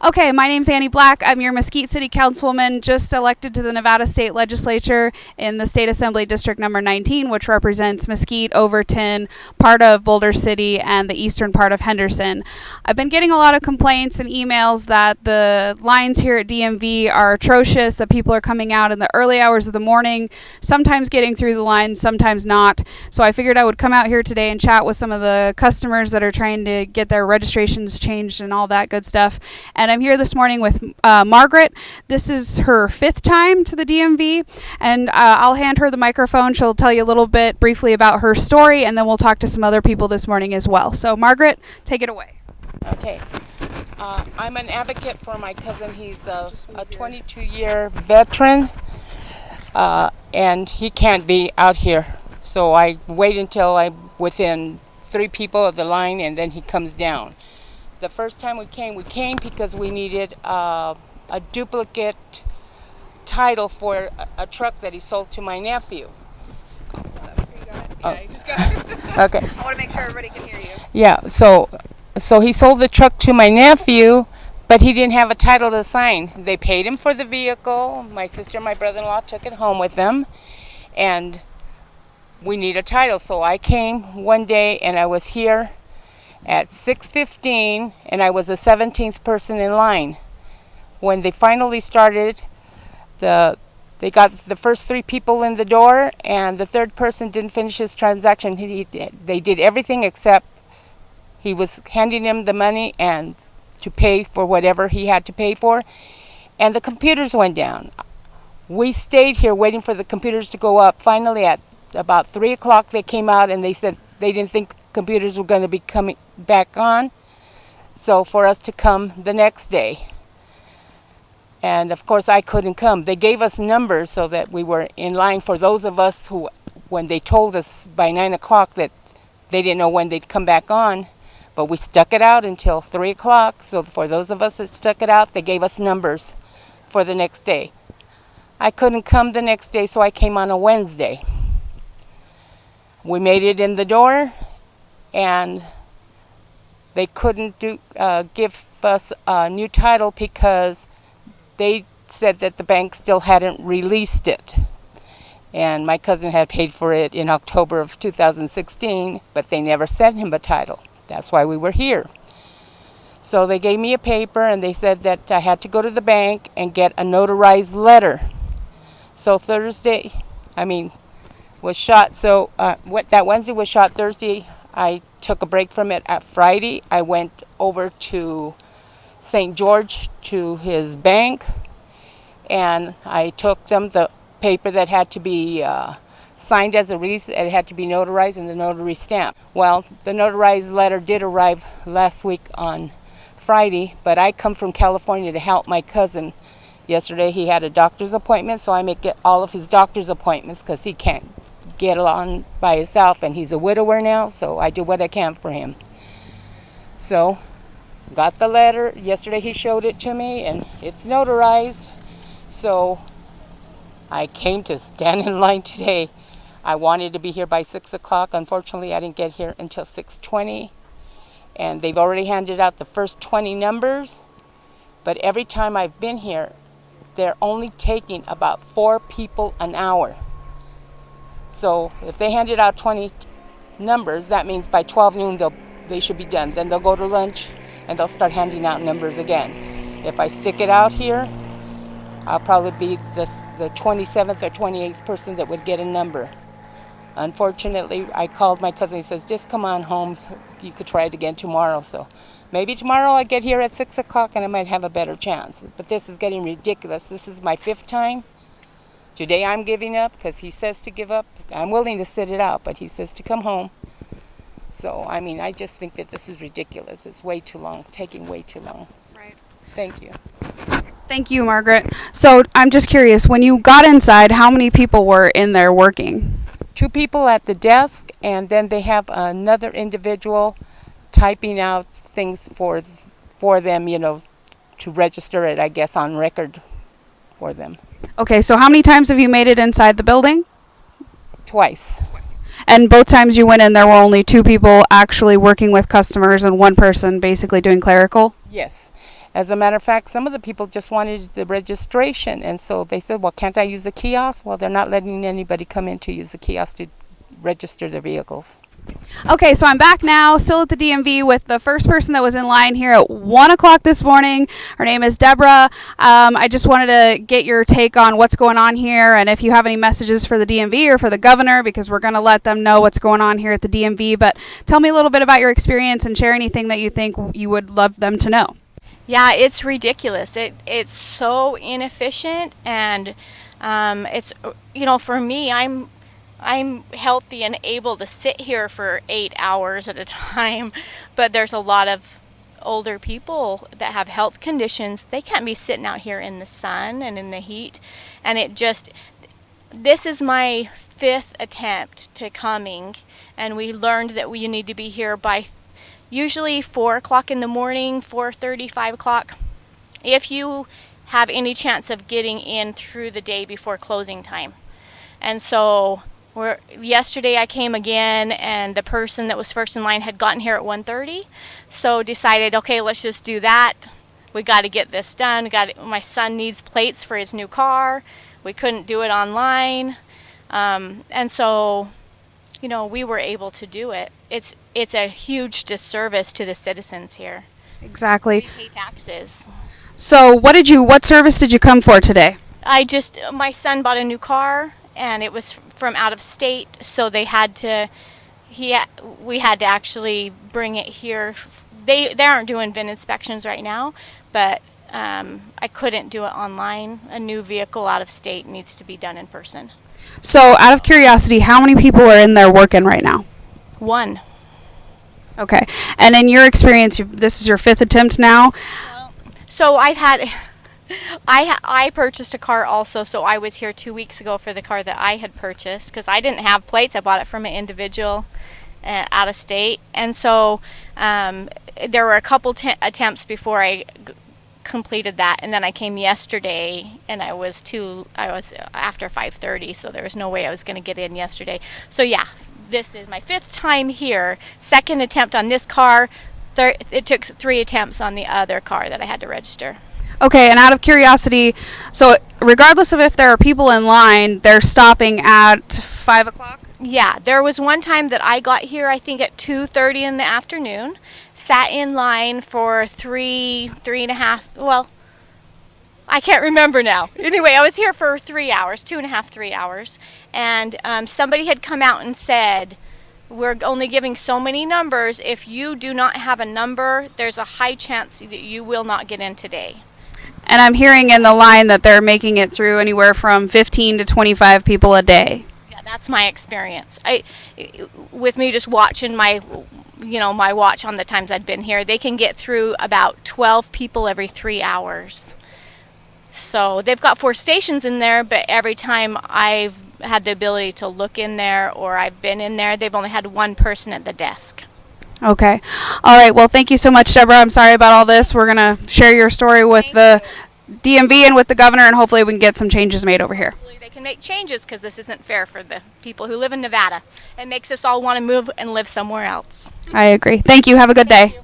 Okay, my name's Annie Black. I'm your Mesquite City Councilwoman, just elected to the Nevada State Legislature in the State Assembly District number 19, which represents Mesquite, Overton, part of Boulder City, and the eastern part of Henderson. I've been getting a lot of complaints and emails that the lines here at DMV are atrocious, that people are coming out in the early hours of the morning, sometimes getting through the line, sometimes not. So I figured I would come out here today and chat with some of the customers that are trying to get their registrations changed and all that good stuff. And I'm here this morning with Margaret. This is her 5th time to the DMV, and I'll hand her the microphone. She'll tell you a little bit briefly about her story, and then we'll talk to some other people this morning as well. So Margaret, take it away. Okay. I'm an advocate for my cousin. He's a 22-year veteran, and he can't be out here. So I wait until I'm within 3 people of the line, and then he comes down. The first time we came because we needed a duplicate title for a truck that he sold to my nephew. Yeah, you just got it. Okay. I want to make sure everybody can hear you. Yeah, so he sold the truck to my nephew, but he didn't have a title to sign. They paid him for the vehicle. My sister and my brother-in-law took it home with them, and we need a title. So I came one day, and I was here at 6:15, and I was the 17th person in line. When they finally started, they got the first 3 people in the door, and the 3rd person didn't finish his transaction. They did everything except he was handing him the money and to pay for whatever he had to pay for, and the computers went down. We stayed here waiting for the computers to go up. Finally, at about 3 o'clock, they came out and they said they didn't think computers were going to be coming back on, so for us to come the next day. And of course I couldn't come. They gave us numbers so that we were in line for those of us who, when they told us by 9 o'clock that they didn't know when they'd come back on, but we stuck it out until 3 o'clock. So for those of us that stuck it out, they gave us numbers for the next day. I couldn't come the next day, so I came on a Wednesday. We made it in the door, and they couldn't give us a new title because they said that the bank still hadn't released it. And my cousin had paid for it in October of 2016, but they never sent him a title. That's why we were here. So they gave me a paper, and they said that I had to go to the bank and get a notarized letter. So was shot. So that Wednesday was shot. Thursday, I took a break from it. At Friday, I went over to St. George to his bank, and I took them the paper that had to be signed as a release. It had to be notarized and the notary stamp. Well, the notarized letter did arrive last week on Friday, but I come from California to help my cousin. Yesterday he had a doctor's appointment, so I make it all of his doctor's appointments because he can't get along by himself, and he's a widower now, so I do what I can for him. So got the letter yesterday. He showed it to me, and it's notarized. So I came to stand in line today. I wanted to be here by 6 o'clock. Unfortunately, I didn't get here until 6:20, and they've already handed out the first 20 numbers, but every time I've been here, they're only taking about 4 people an hour. So if they handed out 20 numbers, that means by 12 noon they should be done. Then they'll go to lunch, and they'll start handing out numbers again. If I stick it out here, I'll probably be the 27th or 28th person that would get a number. Unfortunately, I called my cousin. He says, just come on home. You could try it again tomorrow. So maybe tomorrow I get here at 6 o'clock and I might have a better chance. But this is getting ridiculous. This is my 5th time. Today I'm giving up because he says to give up. I'm willing to sit it out, but he says to come home. So, I just think that this is ridiculous. It's way too long, taking way too long. Right. Thank you. Thank you, Margaret. So I'm just curious, when you got inside, how many people were in there working? 2 people at the desk, and then they have another individual typing out things for them, to register it, I guess, on record for them. Okay, so how many times have you made it inside the building? Twice. And both times you went in, there were only 2 people actually working with customers and 1 person basically doing clerical? Yes. As a matter of fact, some of the people just wanted the registration, and so they said, well, can't I use the kiosk? Well, they're not letting anybody come in to use the kiosk to register their vehicles. Okay, so I'm back now, still at the DMV with the first person that was in line here at 1 o'clock this morning. Her name is Deborah. I just wanted to get your take on what's going on here, and if you have any messages for the DMV or for the governor, because we're going to let them know what's going on here at the DMV. But tell me a little bit about your experience and share anything that you think you would love them to know. Yeah, it's ridiculous. It's so inefficient, and it's, for me, I'm healthy and able to sit here for 8 hours at a time, but there's a lot of older people that have health conditions. They can't be sitting out here in the sun and in the heat, and this is my 5th attempt to coming, and we learned that we need to be here by usually 4 o'clock in the morning, 4:30, 5 o'clock, if you have any chance of getting in through the day before closing time. And so yesterday I came again, and the person that was first in line had gotten here at 1:30, so decided, okay, let's just do that. We got to get this done. My son needs plates for his new car. We couldn't do it online, and so we were able to do it. It's a huge disservice to the citizens here. Exactly. We pay taxes. So what service did you come for today? My son bought a new car, and it was from out of state, so we had to actually bring it here. They aren't doing VIN inspections right now, but I couldn't do it online. A new vehicle out of state needs to be done in person. So out of curiosity, how many people are in there working right now? 1. Okay. And in your experience, this is your 5th attempt now? So I purchased a car also, so I was here 2 weeks ago for the car that I had purchased, because I didn't have plates. I bought it from an individual out of state, and so there were a couple attempts before I completed that, and then I came yesterday, and I was after 5:30, so there was no way I was going to get in yesterday. So yeah, this is my 5th time here, 2nd attempt on this car. It took 3 attempts on the other car that I had to register. Okay, and out of curiosity, so regardless of if there are people in line, they're stopping at 5 o'clock? Yeah, there was one time that I got here, I think at 2:30 in the afternoon, sat in line for 3.5, well, I can't remember now. Anyway, I was here for 3 hours, 2.5, 3 hours, and somebody had come out and said, we're only giving so many numbers. If you do not have a number, there's a high chance that you will not get in today. And I'm hearing in the line that they're making it through anywhere from 15 to 25 people a day. Yeah, that's my experience. With me just watching my watch on the times I'd been here, they can get through about 12 people every 3 hours. So they've got 4 stations in there, but every time I've had the ability to look in there or I've been in there, they've only had 1 person at the desk. Okay. All right. Well, thank you so much, Deborah. I'm sorry about all this. We're going to share your story with the DMV and with the governor, and hopefully we can get some changes made over here. Hopefully they can make changes, because this isn't fair for the people who live in Nevada. It makes us all want to move and live somewhere else. I agree. Thank you. Have a good day.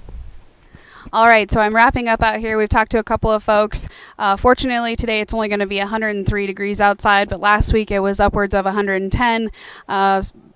All right, so I'm wrapping up out here. We've talked to a couple of folks. Fortunately, today it's only going to be 103 degrees outside, but last week it was upwards of 110.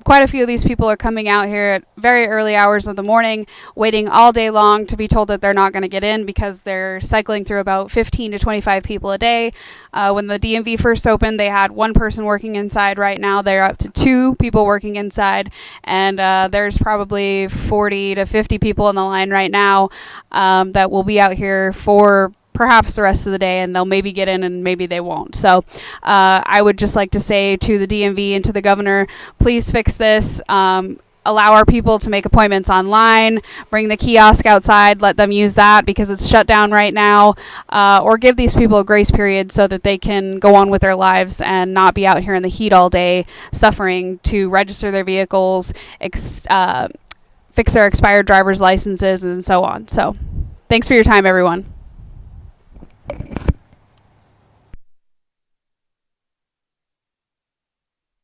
Quite a few of these people are coming out here at very early hours of the morning, waiting all day long to be told that they're not going to get in because they're cycling through about 15 to 25 people a day. When the DMV first opened, they had 1 person working inside. Right now, they're up to 2 people working inside, and there's probably 40 to 50 people in the line right now that will be out here for perhaps the rest of the day, and they'll maybe get in and maybe they won't. So I would just like to say to the DMV and to the governor, please fix this. Allow our people to make appointments online, bring the kiosk outside, let them use that because it's shut down right now, or give these people a grace period so that they can go on with their lives and not be out here in the heat all day suffering to register their vehicles, fix their expired driver's licenses, and so on. So thanks for your time, everyone.